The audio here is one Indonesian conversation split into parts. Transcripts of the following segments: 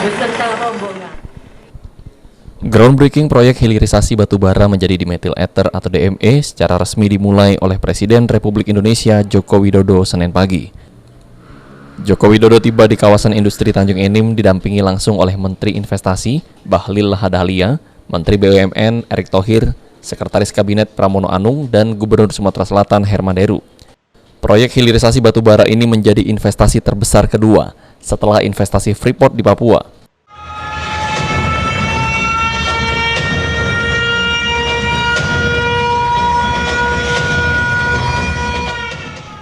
beserta rombongan. Groundbreaking proyek hilirisasi batubara menjadi dimethyl ether atau DME secara resmi dimulai oleh Presiden Republik Indonesia Joko Widodo Senin pagi. Joko Widodo tiba di kawasan industri Tanjung Enim didampingi langsung oleh Menteri Investasi Bahlil Lahadalia, Menteri BUMN Erick Thohir, Sekretaris Kabinet Pramono Anung, dan Gubernur Sumatera Selatan Herman Deru. Proyek hilirisasi batubara ini menjadi investasi terbesar kedua setelah investasi Freeport di Papua.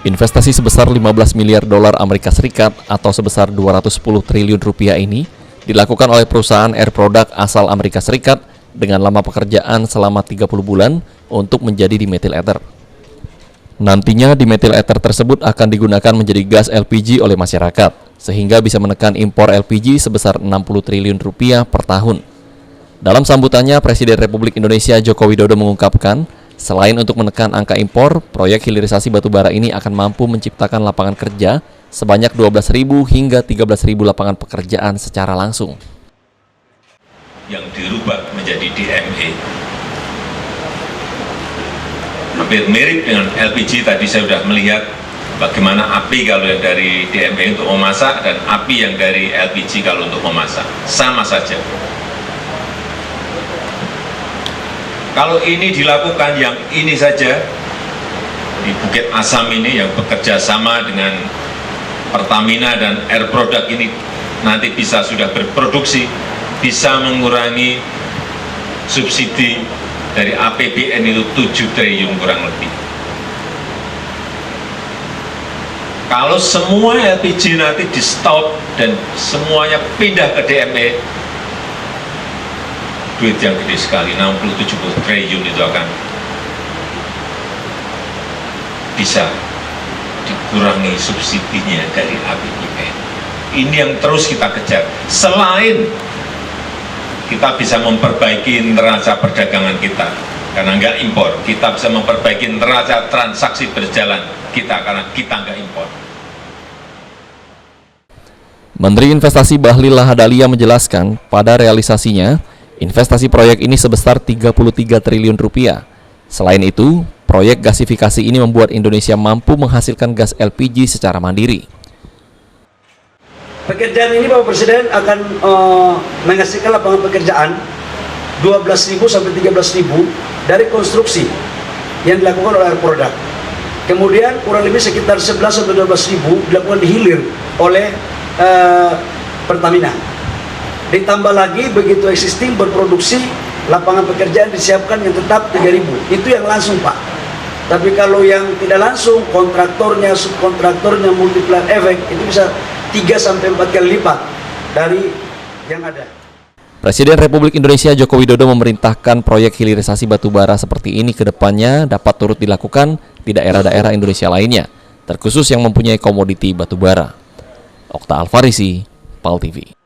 Investasi sebesar 15 miliar dolar Amerika Serikat atau sebesar 210 triliun rupiah ini dilakukan oleh perusahaan Air Product asal Amerika Serikat dengan lama pekerjaan selama 30 bulan untuk menjadi dimethyl ether. Nantinya dimethyl ether tersebut akan digunakan menjadi gas LPG oleh masyarakat, sehingga bisa menekan impor LPG sebesar 60 triliun rupiah per tahun. Dalam sambutannya, Presiden Republik Indonesia Joko Widodo mengungkapkan, selain untuk menekan angka impor, proyek hilirisasi batubara ini akan mampu menciptakan lapangan kerja sebanyak 12.000 hingga 13.000 lapangan pekerjaan secara langsung. Yang dirubah menjadi DME. Hampir mirip dengan LPG, tadi saya sudah melihat bagaimana api kalau yang dari DME untuk memasak dan api yang dari LPG kalau untuk memasak. Sama saja. Kalau ini dilakukan yang ini saja, di Bukit Asam ini yang bekerja sama dengan Pertamina dan Air Product ini nanti bisa sudah berproduksi, bisa mengurangi subsidi dari APBN itu 7 triliun kurang lebih. Kalau semua LPG nanti di stop dan semuanya pindah ke DME, duit yang gede sekali, 60-70 triliun itu akan bisa dikurangi subsidinya dari APBN. Ini yang terus kita kejar. Selain kita bisa memperbaiki neraca perdagangan kita, karena nggak impor, kita bisa memperbaiki neraca transaksi berjalan kita, karena kita nggak impor. Menteri Investasi Bahlil Lahadalia menjelaskan, pada realisasinya, investasi proyek ini sebesar 33 triliun rupiah. Selain itu, proyek gasifikasi ini membuat Indonesia mampu menghasilkan gas LPG secara mandiri. Pekerjaan ini Bapak Presiden akan menghasilkan lapangan pekerjaan 12.000 sampai 13.000 dari konstruksi yang dilakukan oleh Air Product. Kemudian kurang lebih sekitar 11 sampai 12.000 dilakukan di hilir oleh Pertamina. Ditambah lagi begitu existing berproduksi lapangan pekerjaan disiapkan yang tetap 3.000. Itu yang langsung Pak. Tapi kalau yang tidak langsung, kontraktornya, subkontraktornya, multiplier efek itu bisa 3-4 kali lipat dari yang ada. Presiden Republik Indonesia Joko Widodo memerintahkan proyek hilirisasi batubara seperti ini ke depannya dapat turut dilakukan di daerah-daerah Indonesia lainnya, terkhusus yang mempunyai komoditi batubara. Okta Alfarisi, PAL TV.